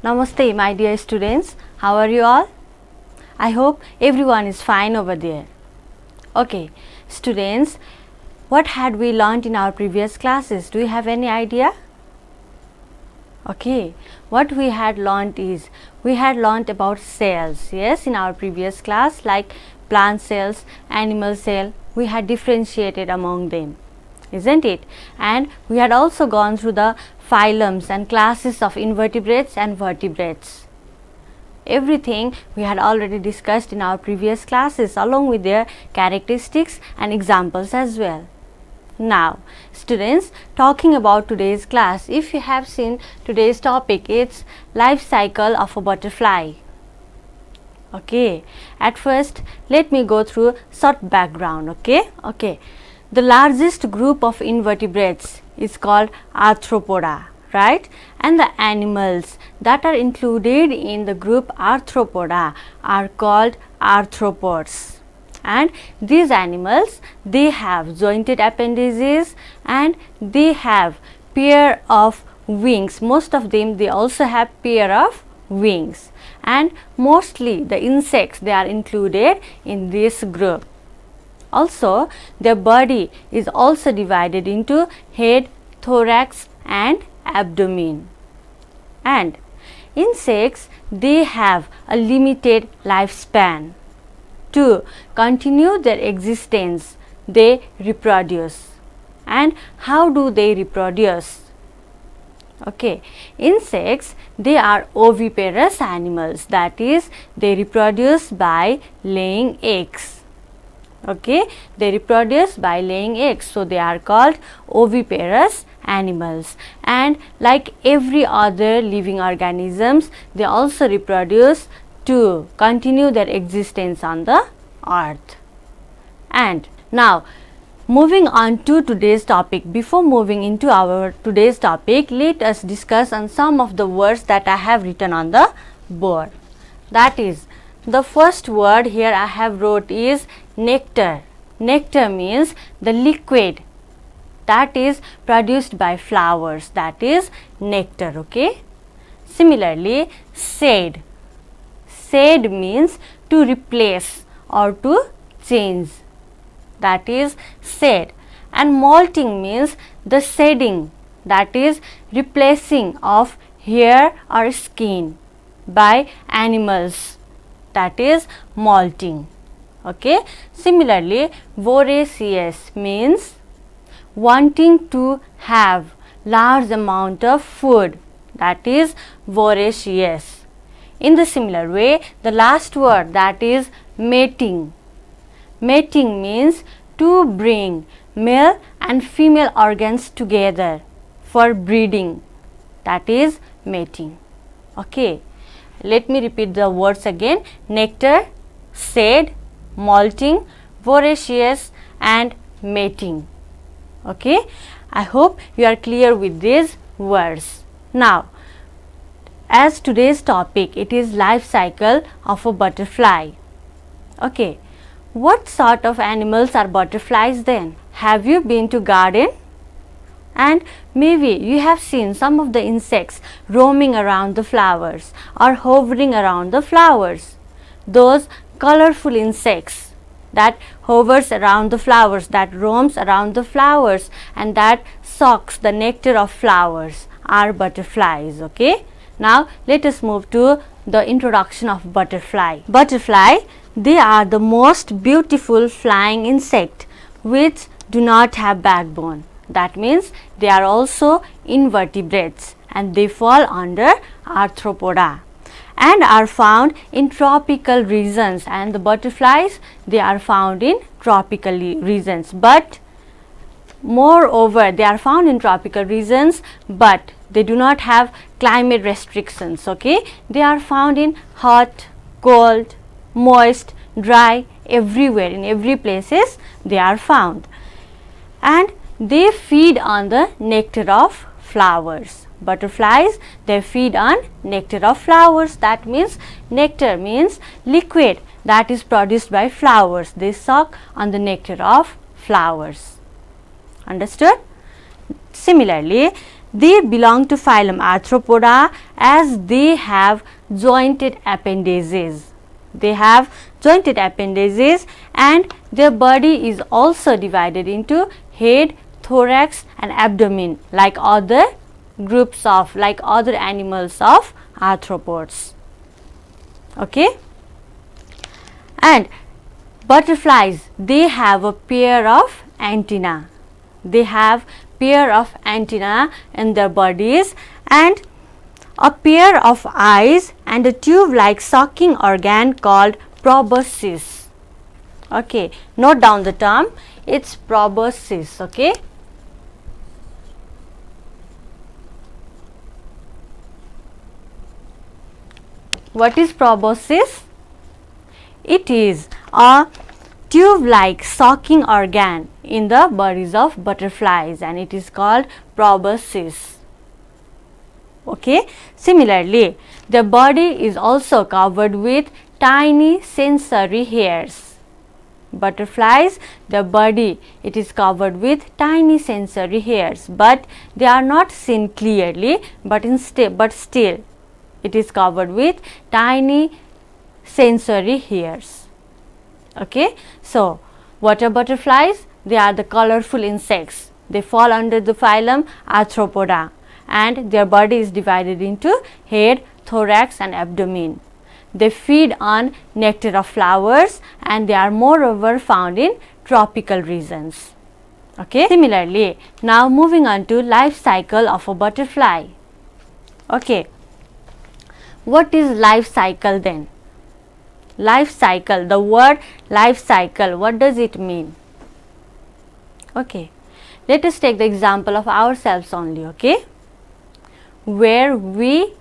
Namaste my dear students, how are you all? I hope everyone is fine over there. Okay, students, what had we learnt in our previous classes? Do you have any idea? Okay, what we had learnt is, we had learnt about cells, yes, in our previous class, like plant cells, animal cell, we had differentiated among them, isn't it? And we had also gone through the phylums and classes of invertebrates and vertebrates. Everything we had already discussed in our previous classes along with their characteristics and examples as well. Now, students, talking about today's class, if you have seen today's topic, it's life cycle of a butterfly. Okay, at first let me go through short background. Okay, the largest group of invertebrates is called Arthropoda, right? And the animals that are included in the group Arthropoda are called arthropods. And these animals, they have jointed appendages and they have pair of wings. Most of them, they also have pair of wings, and mostly the insects, they are included in this group. Also, their body is also divided into head, thorax and abdomen. And insects, they have a limited lifespan. To continue their existence, they reproduce. And how do they reproduce? Okay, insects, they are oviparous animals, that is, they reproduce by laying eggs. Okay, they reproduce by laying eggs, so they are called oviparous animals. And like every other living organisms, they also reproduce to continue their existence on the earth. And now, moving on to today's topic, before moving into our today's topic, let us discuss on some of the words that I have written on the board. That is, the first word here I have wrote is nectar. Nectar means the liquid that is produced by flowers, that is nectar. Okay. Similarly, shade. Shade means to replace or to change, that is shade. And molting means the shedding, that is replacing of hair or skin by animals, that is molting. Okay. Similarly, voracious means wanting to have large amount of food, that is voracious. In the similar way, the last word, that is mating. Mating means to bring male and female organs together for breeding, that is mating. Okay, let me repeat the words again: nectar, shade, molting, voracious and mating. Okay, I hope you are clear with these words. Now, as today's topic, it is life cycle of a butterfly. Okay, what sort of animals are butterflies then? Have you been to garden? And maybe you have seen some of the insects roaming around the flowers or hovering around the flowers. Those colorful insects that hovers around the flowers, that roams around the flowers and that sucks the nectar of flowers are butterflies. Okay. Now, let us move to the introduction of butterfly. Butterfly, they are the most beautiful flying insect which do not have backbone. That means they are also invertebrates and they fall under Arthropoda and are found in tropical regions, and the butterflies, they are found in tropical regions, but moreover they are found in tropical regions, but they do not have climate restrictions. Okay, they are found in hot, cold, moist, dry, everywhere, in every places they are found, and they feed on the nectar of flowers. Butterflies, they feed on nectar of flowers. That means nectar means liquid that is produced by flowers. They suck on the nectar of flowers. Understood? Similarly, They belong to phylum Arthropoda as they have jointed appendages. They have jointed appendages and their body is also divided into head, thorax and abdomen like other groups of, like other animals of arthropods. Okay. And butterflies, they have a pair of antennae. They have pair of antennae in their bodies and a pair of eyes and a tube like sucking organ called proboscis. Okay, note down the term, it's proboscis. Okay. What is proboscis? It is a tube like sucking organ in the bodies of butterflies and it is called proboscis. Okay. Similarly, the body is also covered with tiny sensory hairs. Butterflies, the body, it is covered with tiny sensory hairs, but they are not seen clearly, but still it is covered with tiny sensory hairs. Okay. So, what are butterflies? They are the colorful insects. They fall under the phylum Arthropoda and their body is divided into head, thorax and abdomen. They feed on nectar of flowers and they are moreover found in tropical regions. Okay. Similarly, now moving on to life cycle of a butterfly. Okay. What is life cycle then? Life cycle, the word life cycle, what does it mean? Okay. Let us take the example of ourselves only. Okay. Where we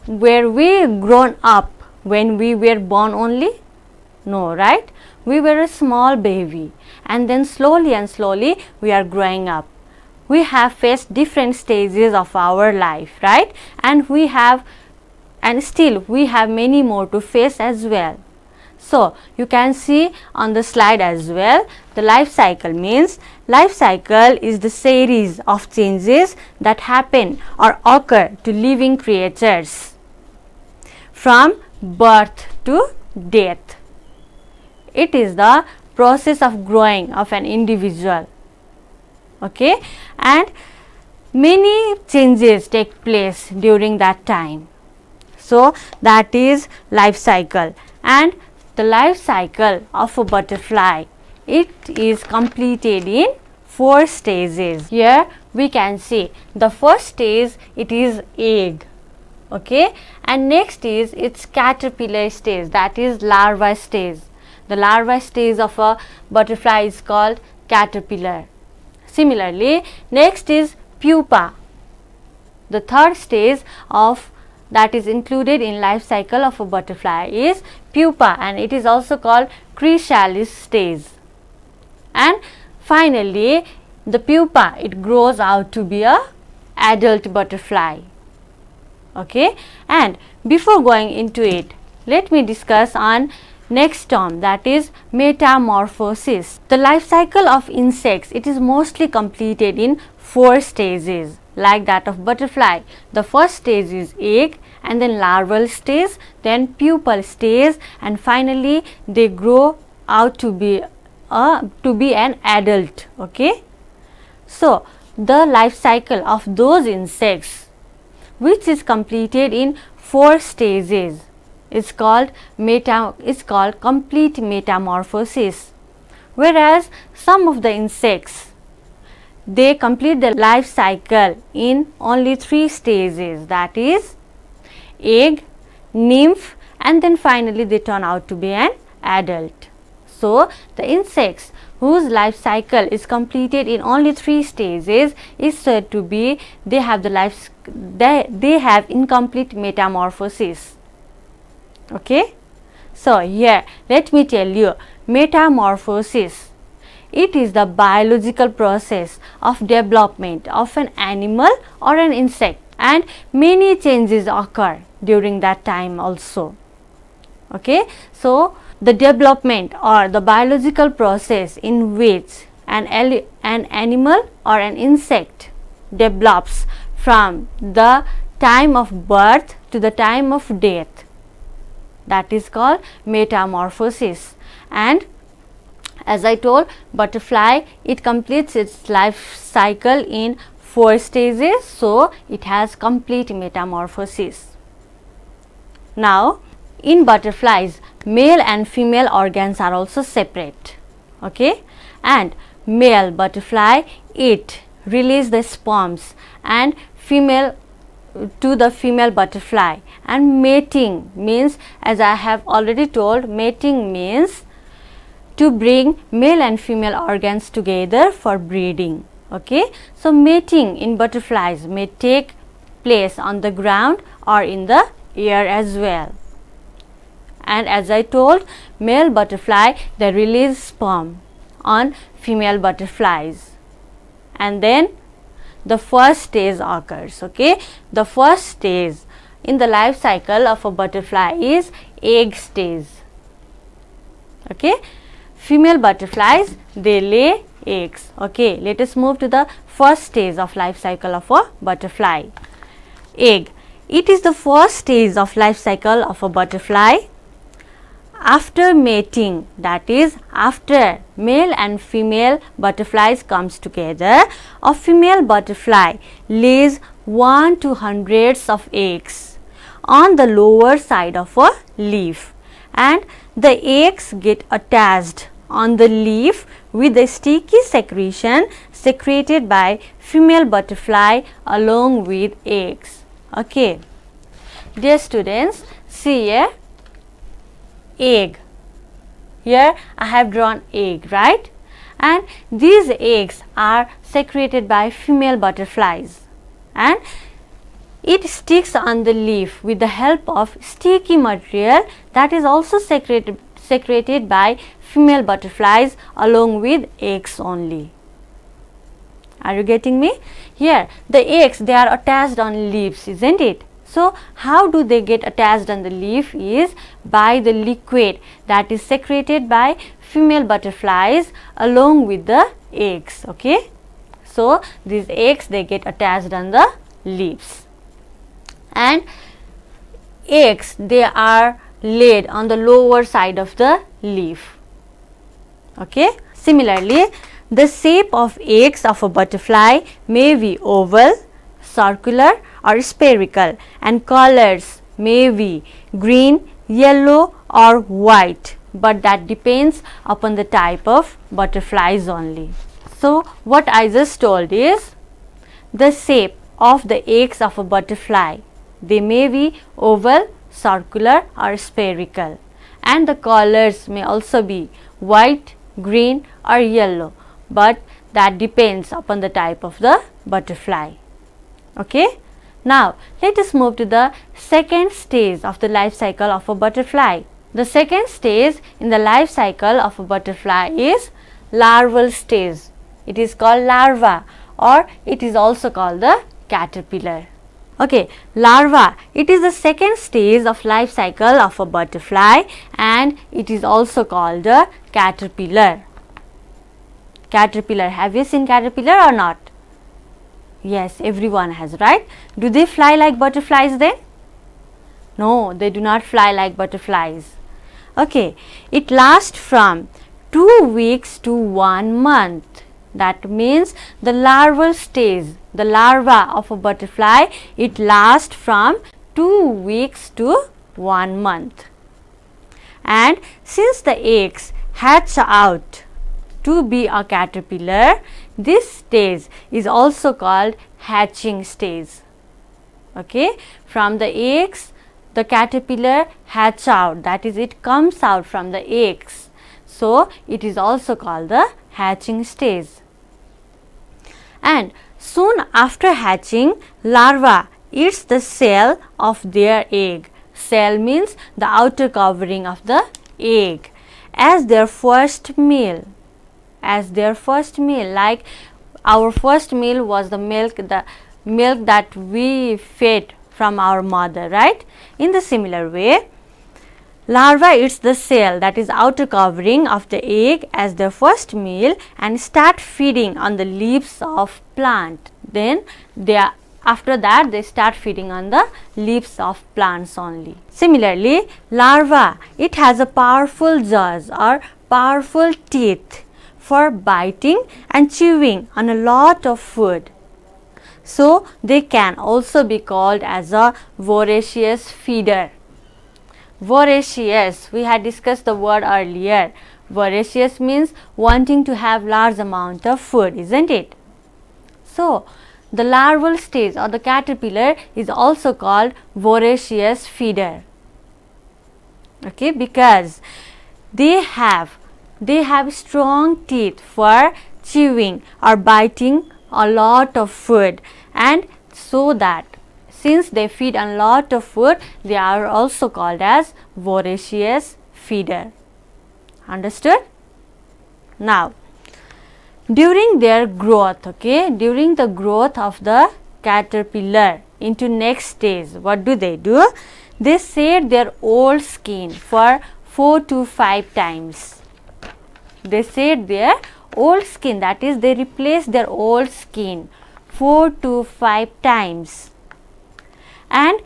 grown up when we were born only? No, right? We were a small baby and then slowly and slowly we are growing up. We have faced different stages of our life, right? And still we have many more to face as well. So, you can see on the slide as well, the life cycle means life cycle is the series of changes that happen or occur to living creatures from birth to death. It is the process of growing of an individual. Okay, and many changes take place during that time. So, that is life cycle, and the life cycle of a butterfly, it is completed in 4 stages. Here we can see the first stage, it is egg. Okay, and next is its caterpillar stage, that is larva stage. The larva stage of a butterfly is called caterpillar. Similarly, next is pupa. The third stage of that is included in life cycle of a butterfly is pupa and it is also called chrysalis stage. And finally, the pupa, it grows out to be a adult butterfly. Okay, and before going into it, let me discuss on next term, that is metamorphosis. The life cycle of insects, it is mostly completed in 4 stages like that of butterfly. The first stage is egg and then larval stage, then pupal stage and finally they grow out to be an adult. Okay. So, the life cycle of those insects which is completed in 4 stages is called complete metamorphosis, whereas some of the insects, they complete the life cycle in only 3 stages, that is egg, nymph and then finally they turn out to be an adult. So, the insects whose life cycle is completed in only 3 stages is said to be they have incomplete metamorphosis. Okay. So, here let me tell you, metamorphosis, it is the biological process of development of an animal or an insect and many changes occur during that time also. Okay. So, the development or the biological process in which an animal or an insect develops from the time of birth to the time of death. That is called metamorphosis. And as I told, butterfly, it completes its life cycle in 4 stages, so it has complete metamorphosis. Now, in butterflies, male and female organs are also separate, okay, and male butterfly, it release the sperms and female to the female butterfly, and mating means, as I have already told, mating means to bring male and female organs together for breeding, okay. So mating in butterflies may take place on the ground or in the air as well. And as I told, male butterfly, they release sperm on female butterflies, and then the first stage occurs, okay. The first stage in the life cycle of a butterfly is egg stage, okay. Female butterflies, they lay eggs, okay. Let us move to the first stage of life cycle of a butterfly. Egg, it is the first stage of life cycle of a butterfly. After mating, that is after male and female butterflies comes together, a female butterfly lays 1 to hundreds of eggs on the lower side of a leaf, and the eggs get attached on the leaf with the sticky secretion secreted by female butterfly along with eggs, okay. Dear students, see here, egg, here I have drawn egg, right, and these eggs are secreted by female butterflies, and it sticks on the leaf with the help of sticky material that is also secreted by female butterflies along with eggs only. Are you getting me? Here the eggs, they are attached on leaves, isn't it? So how do they get attached on the leaf is by the liquid that is secreted by female butterflies along with the eggs, okay. So these eggs, they get attached on the leaves, and eggs, they are laid on the lower side of the leaf, okay. Similarly, the shape of eggs of a butterfly may be oval, circular or spherical, and colors may be green, yellow or white, but that depends upon the type of butterflies only. So what I just told is the shape of the eggs of a butterfly, they may be oval, circular or spherical, and the colors may also be white, green or yellow, but that depends upon the type of the butterfly, okay. Now let us move to the second stage of the life cycle of a butterfly. The second stage in the life cycle of a butterfly is larval stage. It is called larva, or it is also called the caterpillar, okay. Larva, it is the second stage of life cycle of a butterfly, and it is also called the caterpillar. Caterpillar, have you seen caterpillar or not? Yes, everyone has, right? Do they fly like butterflies then? No, they do not fly like butterflies, okay. It lasts from 2 weeks to 1 month. That means the larval stage, the larva of a butterfly, it lasts from 2 weeks to 1 month. And since the eggs hatch out to be a caterpillar, this stage is also called hatching stage, okay. From the eggs, the caterpillar hatch out, that is, it comes out from the eggs, so it is also called the hatching stage. And soon after hatching, larva eats the shell of their egg. Shell means the outer covering of the egg, as their first meal. Like our first meal was the milk that we fed from our mother, right? In the similar way, Larva eats the shell, that is outer covering of the egg, as their first meal and start feeding on the leaves of plant. Then after that they start feeding on the leaves of plants only. Similarly, larva, it has a powerful jaws or powerful teeth for biting and chewing on a lot of food. So they can also be called as a voracious feeder. Voracious, we had discussed the word earlier. Voracious means wanting to have large amount of food, isn't it? So the larval stage or the caterpillar is also called voracious feeder. Okay, because they have strong teeth for chewing or biting a lot of food, and so that since they feed on a lot of food, they are also called as voracious feeder. Understood? Now, during their growth, during the growth of the caterpillar into next stage, what do? They shed their old skin for 4 to 5 times. They shed their old skin, that is, they replace their old skin 4 to 5 times, and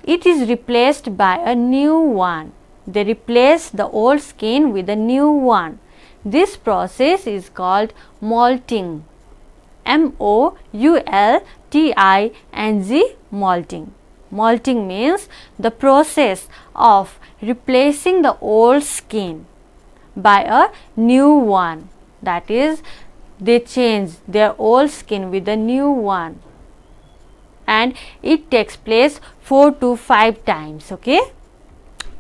it is replaced by a new one. They replace the old skin with a new one. This process is called molting. M-O-U-L-T-I-N-G, molting. Molting means the process of replacing the old skin by a new one. That is, they change their old skin with a new one, and it takes place 4 to 5 times. Okay,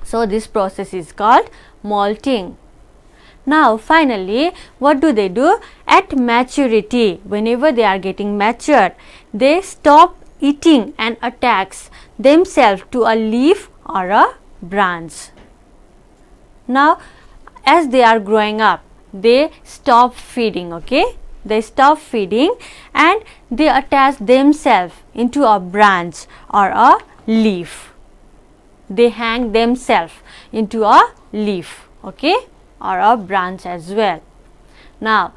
so this process is called molting. Now finally, what do? At maturity, whenever they are getting matured, they stop eating and attach themselves to a leaf or a branch. Now as they are growing up, they stop feeding. They stop feeding and they attach themselves into a branch or a leaf. They hang themselves into a leaf, or a branch as well. Now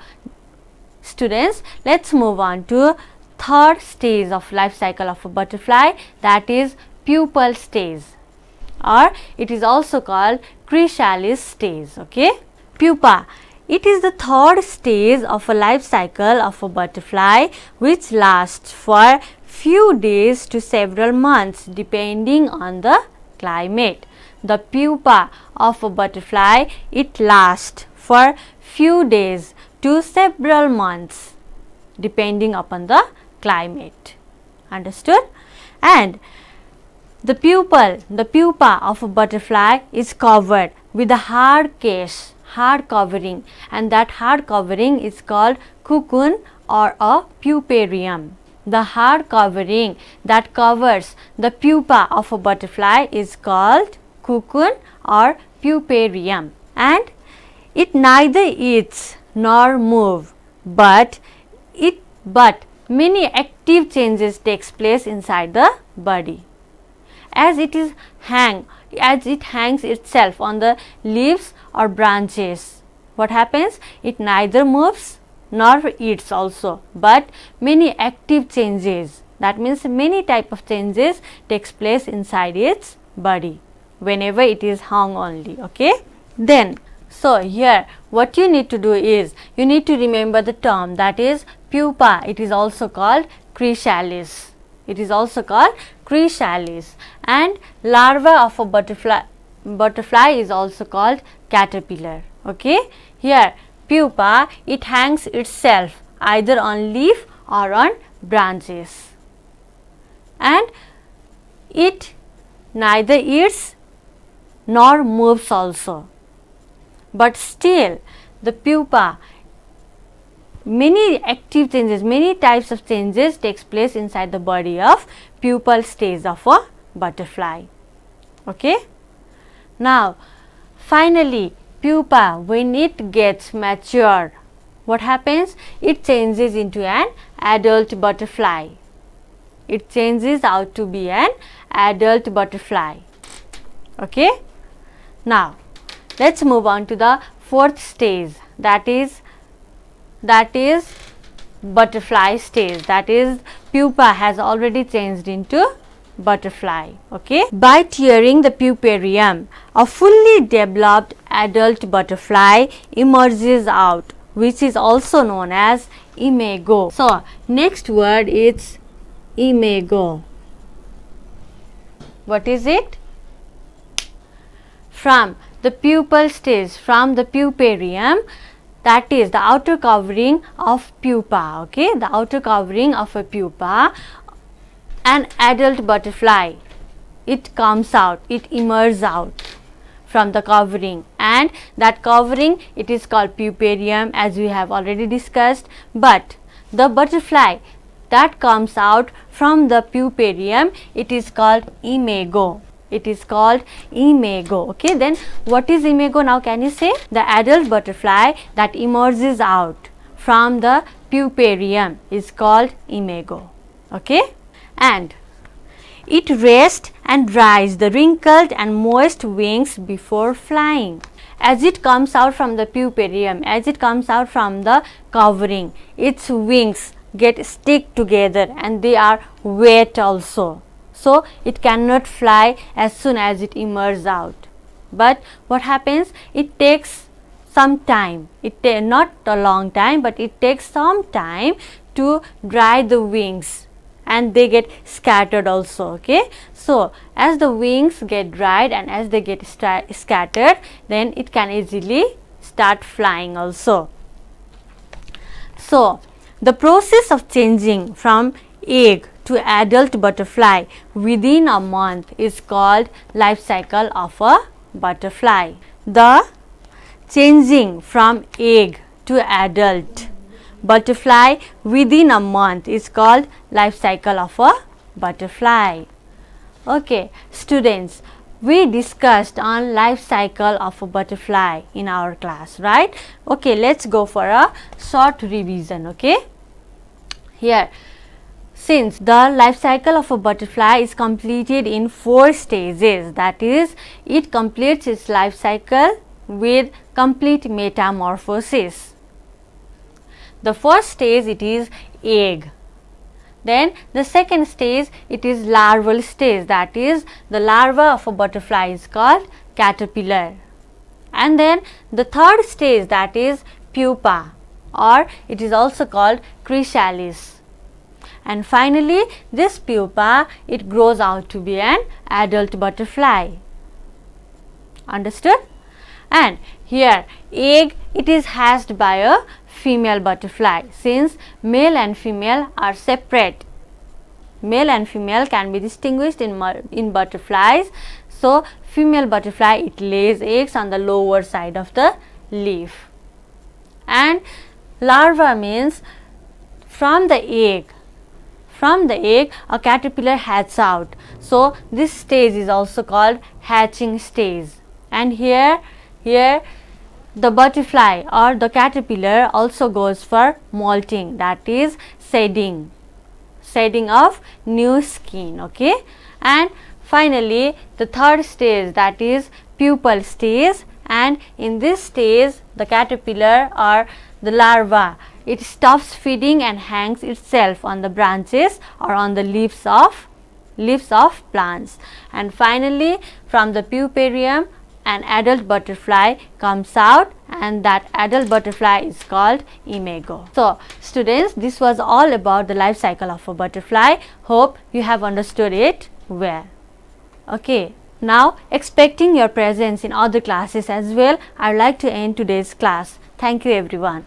students, let's move on to third stage of life cycle of a butterfly, that is pupal stage, or it is also called chrysalis stage. Pupa, it is the third stage of a life cycle of a butterfly, which lasts for few days to several months depending on the climate. The pupa of a butterfly, it lasts for few days to several months depending upon the climate. Understood? And the pupa of a butterfly is covered with a hard case, hard covering, and that hard covering is called cocoon or a puparium. The hard covering that covers the pupa of a butterfly is called cocoon or puparium, and it neither eats nor moves, but many active changes takes place inside the body. As it hangs itself on the leaves or branches, what happens? It neither moves nor eats also, but many active changes, that means many type of changes takes place inside its body whenever it is hung only. Then so here what you need to do is you need to remember the term, that is pupa. It is also called chrysalis. And larva of a butterfly is also called caterpillar. Here pupa, it hangs itself either on leaf or on branches, and it neither eats nor moves also, but still the pupa, many active changes, many types of changes takes place inside the body of pupal stage of a butterfly. Now finally pupa, when it gets matured, what happens? It changes into an adult butterfly. It changes out to be an adult butterfly. Now let's move on to the fourth stage, that is butterfly stage, that is pupa has already changed into butterfly. Okay, by tearing the puparium, a fully developed adult butterfly emerges out, which is also known as imago. So next word is imago. What is it? From the pupal stage, from the puparium, that is the outer covering of pupa. Okay, the outer covering of a pupa, an adult butterfly, it comes out, it emerges out from the covering, and that covering, it is called puparium, as we have already discussed. But the butterfly that comes out from the puparium, it is called imago. It is called imago. Okay, then what is imago? Now can you say? The adult butterfly that emerges out from the puparium is called imago. Okay, and it rests and dries the wrinkled and moist wings before flying. As it comes out from the puparium, as it comes out from the covering, its wings get stick together and they are wet also. So it cannot fly as soon as it emerges out. But what happens? It takes some time. Not a long time, but it takes some time to dry the wings, and they get scattered also. Okay, so as the wings get dried and as they get scattered, then it can easily start flying also. So the process of changing from egg to adult butterfly within a month is called life cycle of a butterfly. The changing from egg to adult butterfly within a month is called life cycle of a butterfly. Okay, students, we discussed on life cycle of a butterfly in our class, right? Okay, let's go for a short revision. Okay, here, since the life cycle of a butterfly is completed in 4 stages, that is, it completes its life cycle with complete metamorphosis. The first stage, it is egg. Then the second stage, it is larval stage, that is, the larva of a butterfly is called caterpillar. And then the third stage, that is pupa, or it is also called chrysalis. And finally, this pupa, it grows out to be an adult butterfly. Understood? And here, egg, it is hatched by a female butterfly, since male and female are separate. Male and female can be distinguished in butterflies. So female butterfly, it lays eggs on the lower side of the leaf. And larva means from the egg a caterpillar hatches out. So this stage is also called hatching stage. And here the butterfly or the caterpillar also goes for molting, that is shedding of new skin. Okay, and finally the third stage, that is pupal stage, and in this stage the caterpillar or the larva, it stops feeding and hangs itself on the branches or on the leaves of plants. And finally, from the puparium, an adult butterfly comes out, and that adult butterfly is called imago. So students, this was all about the life cycle of a butterfly. Hope you have understood it well. Okay, now expecting your presence in other classes as well, I would like to end today's class. Thank you everyone.